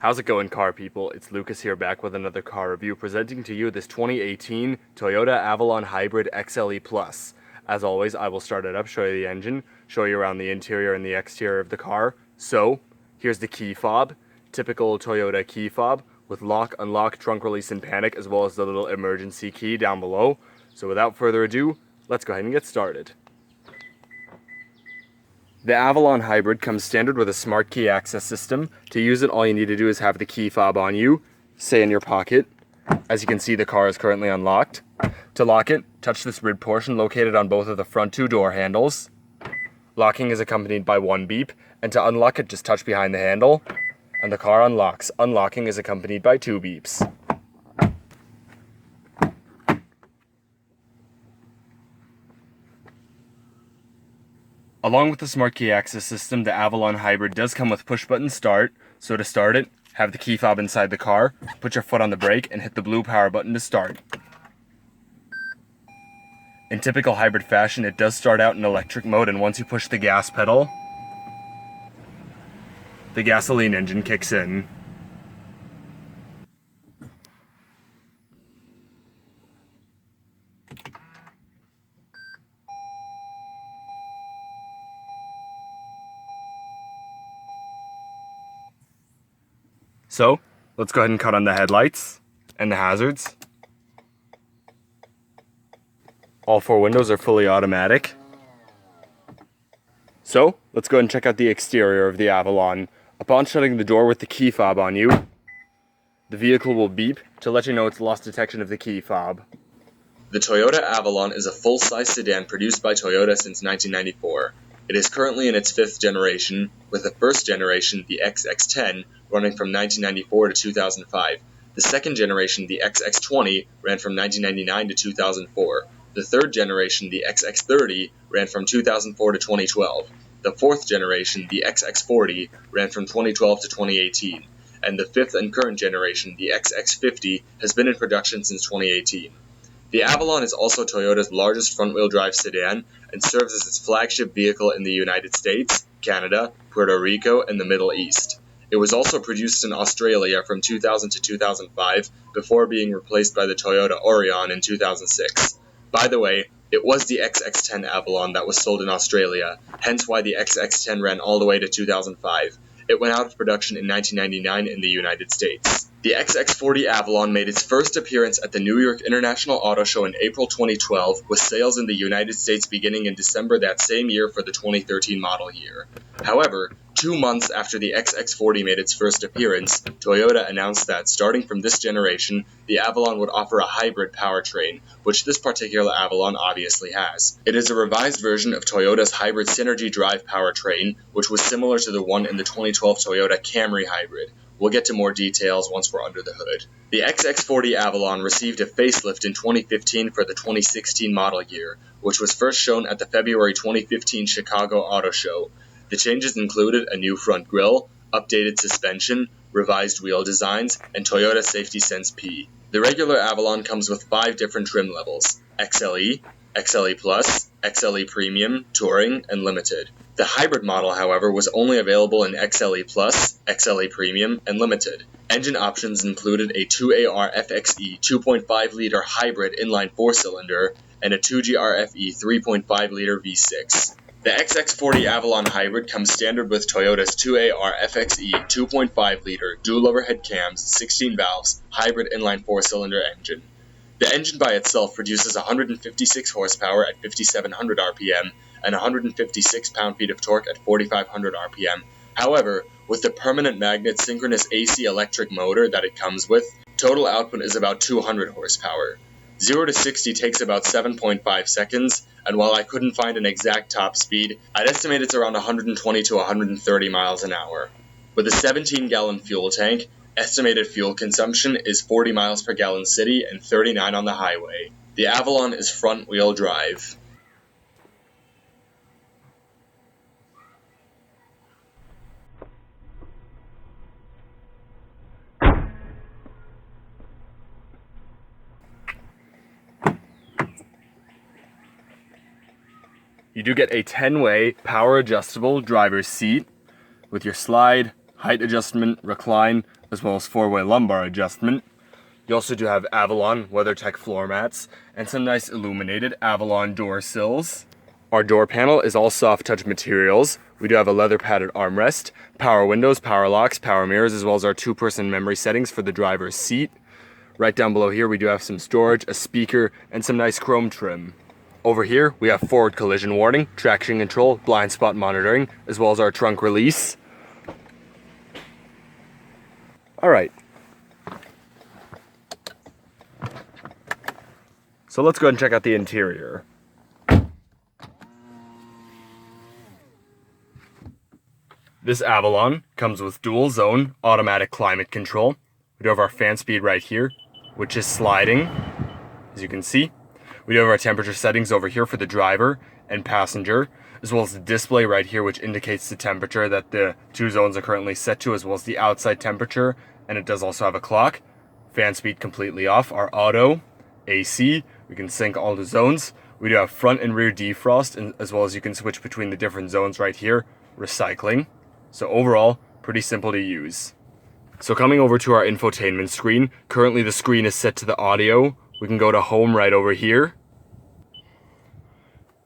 How's it going, car people? It's Lucas here, back with another car review, presenting to you this 2018 Toyota Avalon Hybrid XLE Plus. As always, I will start it up, show you the engine, show you around the interior and the exterior of the car. So, here's the key fob, typical Toyota key fob, with lock, unlock, trunk release, and panic, as well as the little emergency key down below. So without further ado, let's go ahead and get started. The Avalon Hybrid comes standard with a smart key access system. To use it, all you need to do is have the key fob on you, say in your pocket. As you can see, the car is currently unlocked. To lock it, touch this rib portion located on both of the front two door handles. Locking is accompanied by one beep, and to unlock it, just touch behind the handle, and the car unlocks. Unlocking is accompanied by two beeps. Along with the smart key access system, the Avalon Hybrid does come with push-button start. So to start it, have the key fob inside the car, put your foot on the brake, and hit the blue power button to start. In typical hybrid fashion, it does start out in electric mode, and once you push the gas pedal, the gasoline engine kicks in. So, let's go ahead and cut on the headlights and the hazards. All four windows are fully automatic. So, let's go ahead and check out the exterior of the Avalon. Upon shutting the door with the key fob on you, the vehicle will beep to let you know it's lost detection of the key fob. The Toyota Avalon is a full-size sedan produced by Toyota since 1994. It is currently in its fifth generation, with the first generation, the XX10, running from 1994 to 2005. The second generation, the XX20, ran from 1999 to 2004. The third generation, the XX30, ran from 2004 to 2012. The fourth generation, the XX40, ran from 2012 to 2018. And the fifth and current generation, the XX50, has been in production since 2018. The Avalon is also Toyota's largest front-wheel drive sedan and serves as its flagship vehicle in the United States, Canada, Puerto Rico, and the Middle East. It was also produced in Australia from 2000 to 2005 before being replaced by the Toyota Orion in 2006. By the way, it was the XX10 Avalon that was sold in Australia, hence why the XX10 ran all the way to 2005. It went out of production in 1999 in the United States. The XX40 Avalon made its first appearance at the New York International Auto Show in April 2012, with sales in the United States beginning in December that same year for the 2013 model year. However, 2 months after the XX40 made its first appearance, Toyota announced that, starting from this generation, the Avalon would offer a hybrid powertrain, which this particular Avalon obviously has. It is a revised version of Toyota's hybrid Synergy Drive powertrain, which was similar to the one in the 2012 Toyota Camry Hybrid. We'll get to more details once we're under the hood. The XX40 Avalon received a facelift in 2015 for the 2016 model year, which was first shown at the February 2015 Chicago Auto Show. The changes included a new front grille, updated suspension, revised wheel designs, and Toyota Safety Sense P. The regular Avalon comes with 5 different trim levels: XLE, XLE Plus, XLE Premium, Touring, and Limited. The hybrid model, however, was only available in XLE Plus, XLE Premium, and Limited. Engine options included a 2AR FXE 2.5-liter hybrid inline 4-cylinder and a 2GR FE 3.5-liter V6. The XX40 Avalon Hybrid comes standard with Toyota's 2AR FXE 2.5-liter dual overhead cams, 16 valves, hybrid inline 4-cylinder engine. The engine by itself produces 156 horsepower at 5,700 RPM and 156 pound-feet of torque at 4,500 RPM. However, with the permanent magnet synchronous AC electric motor that it comes with, total output is about 200 horsepower. 0 to 60 takes about 7.5 seconds, and while I couldn't find an exact top speed, I'd estimate it's around 120 to 130 miles an hour. With a 17-gallon fuel tank, estimated fuel consumption is 40 miles per gallon city and 39 on the highway. The Avalon is front-wheel drive. You do get a 10-way power adjustable driver's seat with your slide, height adjustment, recline, as well as 4-way lumbar adjustment. You also do have Avalon WeatherTech floor mats and some nice illuminated Avalon door sills. Our door panel is all soft touch materials. We do have a leather padded armrest, power windows, power locks, power mirrors, as well as our 2-person memory settings for the driver's seat. Right down below here we do have some storage, a speaker, and some nice chrome trim. Over here we have forward collision warning, traction control, blind spot monitoring, as well as our trunk release. Alright. So let's go ahead and check out the interior. This Avalon comes with dual zone automatic climate control. We do have our fan speed right here, which is sliding, as you can see. We do have our temperature settings over here for the driver and passenger, as well as the display right here, which indicates the temperature that the 2 zones are currently set to, as well as the outside temperature, and it does also have a clock. Fan speed completely off. Our auto, AC, we can sync all the zones. We do have front and rear defrost, and as well as you can switch between the different zones right here, recycling. So overall, pretty simple to use. So coming over to our infotainment screen, currently the screen is set to the audio. We can go to home right over here.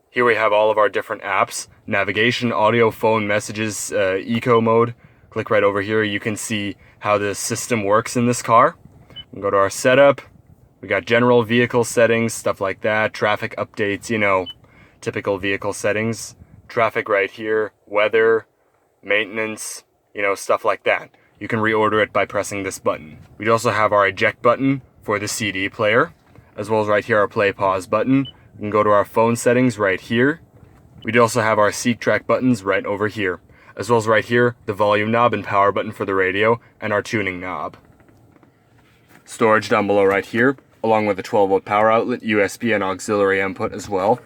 Here we have all of our different apps, navigation, audio, phone, messages, eco mode. Click right over here, you can see how the system works in this car. We can go to our setup. We got general vehicle settings, stuff like that, traffic updates, you know, typical vehicle settings. Traffic right here, weather, maintenance, you know, stuff like that. You can reorder it by pressing this button. We also have our eject button for the CD player, as well as right here our play pause button. We can go to our phone settings right here. We do also have our seat track buttons right over here, as well as right here the volume knob and power button for the radio and our tuning knob. Storage down below right here, along with a 12-volt power outlet, USB and auxiliary input as well.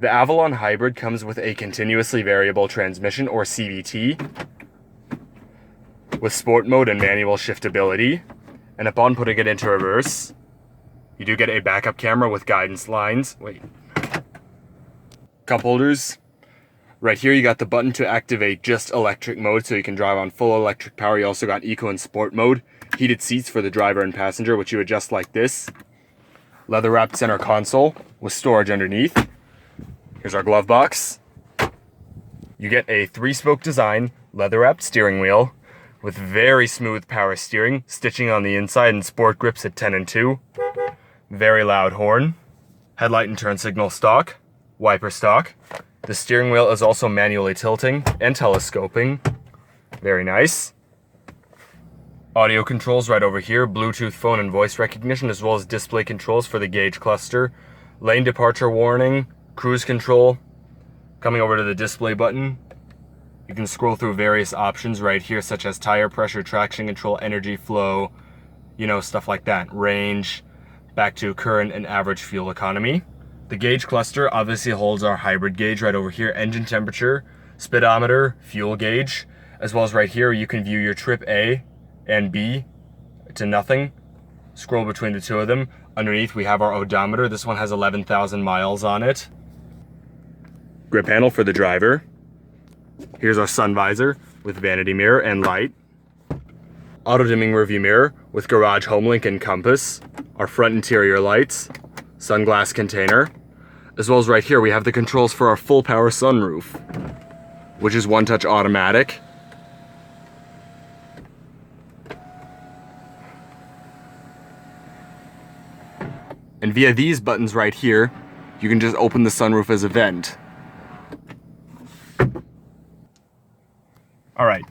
The Avalon Hybrid comes with a continuously variable transmission, or CVT, with sport mode and manual shiftability. And upon putting it into reverse, you do get a backup camera with guidance lines. Cup holders. Right here you got the button to activate just electric mode, so you can drive on full electric power. You also got eco and sport mode. Heated seats for the driver and passenger, which you adjust like this. Leather wrapped center console with storage underneath. Here's our glove box. You get a 3-spoke design, leather wrapped steering wheel with very smooth power steering, stitching on the inside and sport grips at 10 and 2. Very loud horn. Headlight and turn signal stock, wiper stock. The steering wheel is also manually tilting and telescoping. Very nice. Audio controls right over here, Bluetooth phone and voice recognition, as well as display controls for the gauge cluster, lane departure warning, cruise control. Coming over to the display button, you can scroll through various options right here, such as tire pressure, traction control, energy flow, you know, stuff like that. Range, back to current and average fuel economy. The gauge cluster obviously holds our hybrid gauge right over here, engine temperature, speedometer, fuel gauge, as well as right here you can view your trip A and B to nothing. Scroll between the two of them. Underneath we have our odometer. This one has 11,000 miles on it. Grip panel for the driver. Here's our sun visor with vanity mirror and light. Auto dimming rearview mirror with garage homelink and compass. Our front interior lights. Sunglass container. As well as right here we have the controls for our full power sunroof, which is one-touch automatic. And via these buttons right here, you can just open the sunroof as a vent. Alright.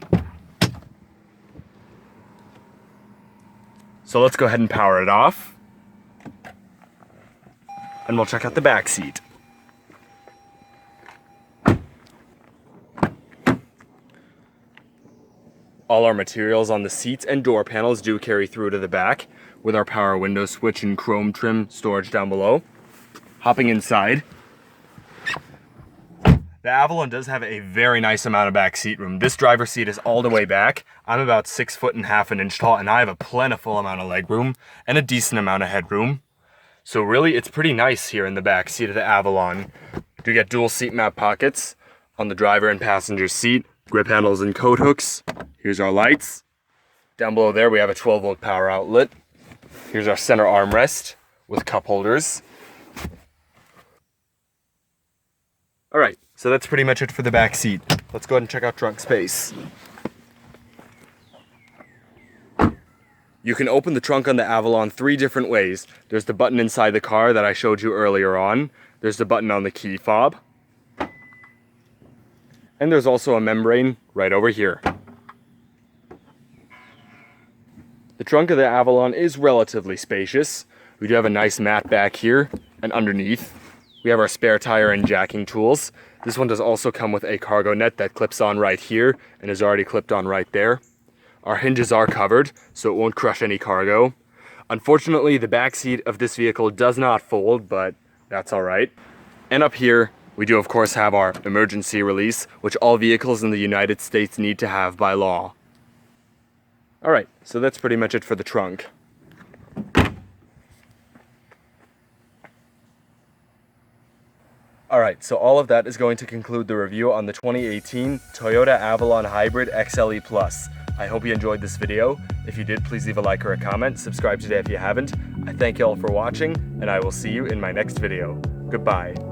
So let's go ahead and power it off. And we'll check out the back seat. All our materials on the seats and door panels do carry through to the back, with our power window switch and chrome trim storage down below. Hopping inside, the Avalon does have a very nice amount of back seat room. This driver's seat is all the way back. I'm about 6'1.5" inches tall, and I have a plentiful amount of leg room and a decent amount of headroom. So really, it's pretty nice here in the back seat of the Avalon. Do get dual seat map pockets on the driver and passenger seat, grip handles and coat hooks. Here's our lights. Down below there we have a 12-volt power outlet. Here's our center armrest with cup holders. Alright, so that's pretty much it for the back seat. Let's go ahead and check out trunk space. You can open the trunk on the Avalon 3 different ways. There's the button inside the car that I showed you earlier on. There's the button on the key fob. And there's also a membrane right over here. The trunk of the Avalon is relatively spacious. We do have a nice mat back here and underneath. We have our spare tire and jacking tools. This one does also come with a cargo net that clips on right here and is already clipped on right there. Our hinges are covered, so it won't crush any cargo. Unfortunately, the back seat of this vehicle does not fold, but that's alright. And up here, we do of course have our emergency release, which all vehicles in the United States need to have by law. Alright, so that's pretty much it for the trunk. Alright, so all of that is going to conclude the review on the 2018 Toyota Avalon Hybrid XLE Plus. I hope you enjoyed this video. If you did, please leave a like or a comment. Subscribe today if you haven't. I thank you all for watching, and I will see you in my next video. Goodbye.